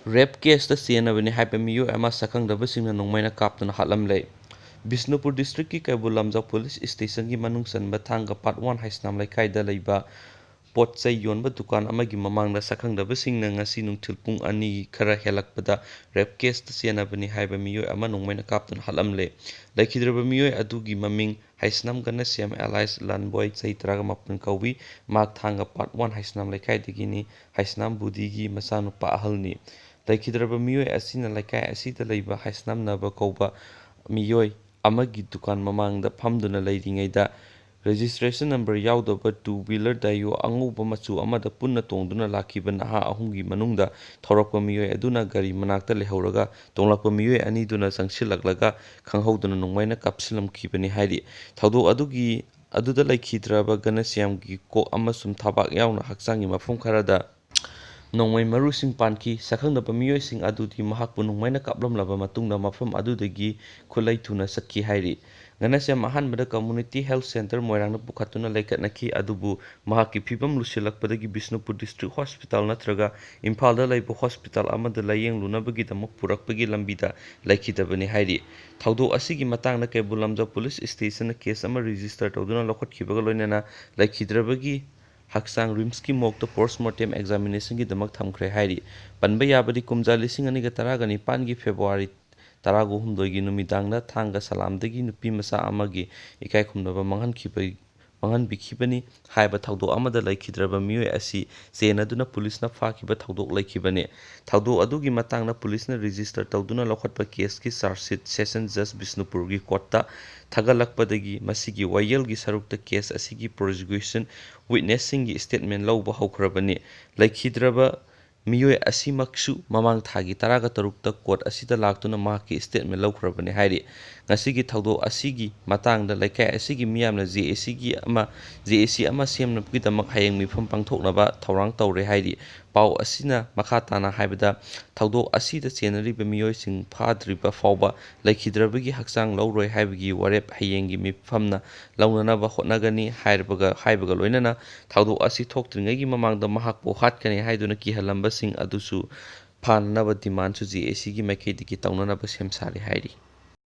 ꯔꯦꯞ ꯀꯦꯁꯇ ꯆꯦꯟꯅꯕꯅꯤ ꯍꯥꯏꯕ ꯃꯤꯑꯣꯏ ꯑꯃ ꯁꯛꯈꯪꯗꯕꯁꯤꯡꯅ ꯅꯣꯡꯃꯩꯅ ꯀꯥꯞꯇꯨꯅ ꯍꯥꯠꯂꯝꯂꯦ꯫ ꯕꯤꯁꯅꯨꯄꯨꯔ ꯗꯤꯁꯇ꯭ꯔꯤꯛꯀꯤ ꯀꯩꯕꯨꯜ ꯂꯝꯖꯥꯎ ꯄꯨꯂꯤꯁ ꯁ꯭ꯇꯦꯁꯟꯒꯤ ꯃꯅꯨꯡ ꯆꯟꯕ ꯊꯥꯡꯒ ꯄꯥꯔꯠ 1 ꯍꯩꯁꯅꯥꯝ ꯂꯩꯀꯥꯏꯗ ꯂꯩꯕ ꯄꯣꯠꯆꯩ ꯌꯣꯟꯕ ꯗꯨꯀꯥꯟ ꯑꯃꯒꯤ ꯃꯃꯥꯡꯗ ꯁꯛꯈꯪꯗꯕꯁꯤꯡꯅ ꯉꯁꯤ ꯅꯨꯡꯊꯤꯜ ꯄꯨꯡ 2 ꯈꯔ ꯍꯦꯜꯂꯛꯄꯗ ꯔꯦꯞ ꯀꯦꯁꯇ ꯆꯦꯟꯅꯕꯅꯤ ꯍꯥꯏꯕ ꯃꯤꯑꯣꯏ ꯑꯃ ꯅꯣꯡꯃꯩꯅ ꯀꯥꯞꯇꯨꯅ ꯍꯥꯠꯂꯝꯂꯦ꯫ ꯂꯩꯈꯤꯗ꯭ꯔꯕ ꯃꯤꯑꯣꯏ ꯑꯗꯨꯒꯤ ꯃꯃꯤꯡ ꯍꯩꯁꯅꯥꯝ ꯒꯅꯁ꯭ꯌꯥꯝ ꯑꯦꯂꯥꯏꯁ ꯂꯟꯕꯣꯏ ꯆꯍꯤ 34 ꯀꯧꯏ꯫ ꯃꯍꯥꯛ ꯊꯥꯡꯒ ꯄꯥꯔꯠ 1 ꯍꯩꯁꯅꯥꯝ ꯂꯩꯀꯥꯏꯗꯒꯤꯅꯤ꯫ ꯍꯩꯁꯅꯥꯝ ꯕꯨꯙꯤꯒꯤ ꯃꯆꯥꯅꯨꯄꯥ ꯑꯍꯜꯅꯤ꯫ ꯂꯩꯈꯤꯗ꯭ꯔꯕ ꯃꯤꯑꯣꯏ ꯑꯁꯤꯅ ꯂꯩꯀꯥꯏ ꯑꯁꯤꯗ ꯂꯩꯕ ꯍꯩꯁꯅꯥꯝ ꯅꯕ ꯀꯧꯕ ꯃꯤꯑꯣꯏ ꯑꯃꯒꯤ ꯗꯨꯀꯥꯟ ꯃꯃꯥꯡꯗ ꯐꯝꯗꯨꯅ ꯂꯩꯔꯤꯉꯩꯗ ꯔꯦꯖꯤꯁꯇ꯭ꯔꯦꯁꯟ ꯅꯝꯕꯔ ꯌꯥꯎꯗꯕ ꯇꯨ-ꯋꯤꯂꯔ ꯗꯥꯏꯌꯣ ꯑꯉꯧꯕ ꯃꯆꯨ ꯑꯃꯗ ꯄꯨꯟꯅ ꯇꯣꯡꯗꯨꯅ ꯂꯥꯛꯈꯤꯕ ꯅꯍꯥ ꯑꯍꯨꯝꯒꯤ ꯃꯅꯨꯡꯗ ꯊꯧꯔꯛꯄ ꯃꯤꯑꯣꯏ ꯑꯗꯨꯅ ꯒꯥꯔꯤ ꯃꯅꯥꯛꯇ ꯂꯩꯍꯧꯔꯒ ꯇꯣꯡꯂꯛꯄ ꯃꯤꯑꯣꯏ ꯑꯅꯤꯗꯨꯅ ꯆꯪꯁꯤꯜꯂꯛꯂꯒ ꯈꯪꯍꯧꯗꯅ ꯅꯣꯡꯃꯩꯅ ꯀꯥꯞꯁꯤꯜꯂꯝꯈꯤꯕꯅꯤ ꯍꯥꯏꯔꯤ꯫ ꯊꯧꯗꯣꯛ ꯑꯗꯨꯗ ꯂꯩꯈꯤꯗ꯭ꯔꯕ ꯒꯅꯁ꯭ꯌꯥꯝꯒꯤ ꯀꯣꯛ ꯑꯃꯁꯨꯡ ꯊꯕꯥꯛ ꯌꯥꯎꯅ ꯍꯛꯆꯥꯡꯒꯤ ꯃꯐꯝ ꯈꯔꯗ ꯅꯣꯡꯃꯩ ꯃꯔꯨꯁꯤꯡ ꯄꯥꯟꯈꯤ꯫ ꯁꯛꯈꯪꯗꯕ ꯃꯤꯑꯣꯏꯁꯤꯡ ꯑꯗꯨꯗꯤ ꯃꯍꯥꯛꯄꯨ ꯅꯣꯡꯃꯩꯅ ꯀꯥꯞꯂꯝꯂꯕ ꯃꯇꯨꯡꯗ ꯃꯐꯝ ꯑꯗꯨꯗꯒꯤ ꯈꯨꯠꯂꯩ ꯊꯨꯅ ꯆꯠꯈꯤ ꯍꯥꯏꯔꯤ꯫ ꯒꯅꯁ꯭ꯌꯥꯝ ꯑꯍꯥꯟꯕꯗ ꯀꯝꯃ꯭ꯌꯨꯅꯤꯇꯤ ꯍꯦꯜꯊ ꯁꯦꯟꯇꯔ ꯃꯣꯏꯔꯥꯡꯗ ꯄꯨꯈꯠꯇꯨꯅ ꯂꯩꯈꯠꯅꯈꯤ ꯑꯗꯨꯕꯨ ꯃꯍꯥꯛꯀꯤ ꯐꯤꯚꯝ ꯂꯨꯁꯤꯜꯂꯛꯄꯗꯒꯤ ꯕꯤꯁꯅꯨꯄꯨꯔ ꯗꯤꯁꯇ꯭ꯔꯤꯛ ꯍꯣꯁꯄꯤꯇꯥꯜ ꯅꯠꯇ꯭ꯔꯒ ꯏꯝꯐꯥꯜꯗ ꯂꯩꯕ ꯍꯣꯁꯄꯤꯇꯥꯜ ꯑꯃꯗ ꯂꯥꯌꯦꯡꯂꯨꯅꯕꯒꯤꯗꯃꯛ ꯄꯨꯔꯛꯄꯒꯤ ꯂꯝꯕꯤꯗ ꯂꯩꯈꯤꯗꯕꯅꯤ ꯍꯥꯏꯔꯤ꯫ ꯊꯧꯗꯣꯛ ꯑꯁꯤꯒꯤ ꯃꯇꯥꯡꯗ ꯀꯩꯕꯨꯜ ꯂꯝꯖꯥꯎ ꯄꯨꯂꯤꯁ ꯁ꯭ꯇꯦꯁꯟꯅ ꯀꯦꯁ ꯑꯃ ꯔꯦꯖꯤꯁꯇꯔ ꯇꯧꯗꯨꯅ ꯂꯧꯈꯠꯈꯤꯕꯒ ꯂꯣꯏꯅꯅ ꯂꯩꯈꯤꯗ꯭ꯔꯕꯒꯤ ꯍꯛꯆꯥꯡ ꯔꯤꯝꯁꯀꯤ ꯃꯣꯔꯒꯇ ꯄꯣꯁꯠꯃꯣꯔꯇꯦꯝ ꯑꯦꯛꯖꯥꯃꯤꯅꯦꯁꯟꯒꯤꯗꯃꯛ ꯊꯝꯈ꯭ꯔꯦ ꯍꯥꯏꯔꯤ꯫ ꯄꯟꯕ ꯌꯥꯕꯗꯤ ꯀꯨꯝꯖꯥ 2019ꯒꯤ ꯐꯦꯕ꯭ꯔꯨꯋꯥꯔꯤ 18ꯒꯤ ꯅꯨꯃꯤꯗꯥꯡꯗ ꯊꯥꯡꯒ ꯁꯂꯥꯝꯗꯒꯤ ꯅꯨꯄꯤꯃꯆꯥ ꯑꯃꯒꯤ ꯏꯀꯥꯏꯈꯨꯝꯅꯕ ꯃꯥꯡꯍꯟꯕꯤꯈꯤꯕꯅꯤ ꯍꯥꯏꯕ ꯊꯧꯗꯣꯛ ꯑꯃꯗ ꯂꯩꯈꯤꯗ꯭ꯔꯕ ꯃꯤꯑꯣꯏ ꯑꯁꯤ ꯆꯦꯟꯅꯗꯨꯅ ꯄꯨꯂꯤꯁꯅ ꯐꯥꯈꯤꯕ ꯊꯧꯗꯣꯛ ꯂꯩꯈꯤꯕꯅꯤ꯫ ꯊꯧꯗꯣꯛ ꯑꯗꯨꯒꯤ ꯃꯇꯥꯡꯗ ꯄꯨꯂꯤꯁꯅ ꯔꯦꯖꯤꯁꯇꯔ ꯇꯧꯗꯨꯅ ꯂꯧꯈꯠꯄ ꯀꯦꯁꯀꯤ ꯆꯥꯔꯖꯁꯤꯠ ꯁꯦꯁꯟ ꯖꯖ ꯕꯤꯁꯅꯨꯄꯨꯔꯒꯤ ꯀꯣꯔꯠꯇ ꯊꯥꯒꯠꯂꯛꯄꯗꯒꯤ ꯃꯁꯤꯒꯤ ꯋꯥꯌꯦꯜꯒꯤ ꯁꯔꯨꯛꯇ ꯀꯦꯁ ꯑꯁꯤꯒꯤ ꯄ꯭ꯔꯣꯁꯤꯀ꯭ꯌꯨꯁꯟ ꯋꯤꯠꯅꯦꯁꯁꯤꯡꯒꯤ ꯁ꯭ꯇꯦꯠꯃꯦꯟꯠ ꯂꯧꯕ ꯍꯧꯈ꯭ꯔꯕꯅꯤ꯫ ꯂꯩꯈꯤꯗ꯭ꯔꯕ ꯃꯤꯑꯣꯏ ꯑꯁꯤꯃꯛꯁꯨ ꯃꯃꯥꯡ ꯊꯥꯒꯤ 13ꯇ ꯀꯣꯔꯠ ꯑꯁꯤꯗ ꯂꯥꯛꯇꯨꯅ ꯃꯍꯥꯛꯀꯤ ꯁ꯭ꯇꯦꯠꯃꯦꯟꯠ ꯂꯧꯈ꯭ꯔꯕꯅꯤ ꯍꯥꯏꯔꯤ꯫ ꯉꯁꯤꯒꯤ ꯊꯧꯗꯣꯛ ꯑꯁꯤꯒꯤ ꯃꯇꯥꯡꯗ ꯂꯩꯀꯥꯏ ꯑꯁꯤꯒꯤ ꯃꯤꯌꯥꯝꯅ ꯖꯦꯑꯦꯁꯤ ꯑꯃ ꯁꯦꯝꯅꯕꯒꯤꯗꯃꯛ ꯍꯌꯦꯡ ꯃꯤꯐꯝ ꯄꯥꯡꯊꯣꯛꯅꯕ ꯊꯧꯔꯥꯡ ꯇꯧꯔꯦ ꯍꯥꯏꯔꯤ꯫ ꯄꯥꯎ ꯑꯁꯤꯅ ꯃꯈꯥ ꯇꯥꯅ ꯍꯥꯏꯕꯗ ꯊꯧꯗꯣꯛ ꯑꯁꯤꯗ ꯆꯦꯟꯅꯔꯤꯕ ꯃꯤꯑꯣꯏꯁꯤꯡ ꯐꯥꯗ꯭ꯔꯤꯕ ꯐꯥꯎꯕ ꯂꯩꯈꯤꯗ꯭ꯔꯕꯒꯤ ꯍꯛꯆꯥꯡ ꯂꯧꯔꯣꯏ ꯍꯥꯏꯕꯒꯤ ꯋꯥꯔꯦꯞ ꯍꯌꯦꯡꯒꯤ ꯃꯤꯐꯝꯅ ꯂꯧꯅꯅꯕ ꯍꯣꯠꯅꯒꯅꯤ ꯍꯥꯏꯕꯒ ꯂꯣꯏꯅꯅ ꯊꯧꯗꯣꯛ ꯑꯁꯤ ꯊꯣꯛꯇ꯭ꯔꯤꯉꯩꯒꯤ ꯃꯃꯥꯡꯗ ꯃꯍꯥꯛꯄꯨ ꯍꯥꯠꯀꯅꯤ ꯍꯥꯏꯗꯨꯅ ꯀꯤꯍꯜꯂꯝꯕꯁꯤꯡ ꯑꯗꯨꯁꯨ ꯐꯥꯅꯅꯕ ꯗꯤꯃꯥꯟꯗꯁꯨ ꯖꯦꯑꯦꯁꯤꯒꯤ ꯃꯥꯏꯀꯩꯗꯒꯤ ꯇꯧꯅꯅꯕ ꯁꯦꯝ ꯁꯥꯔꯦ ꯍꯥꯏꯔꯤ꯫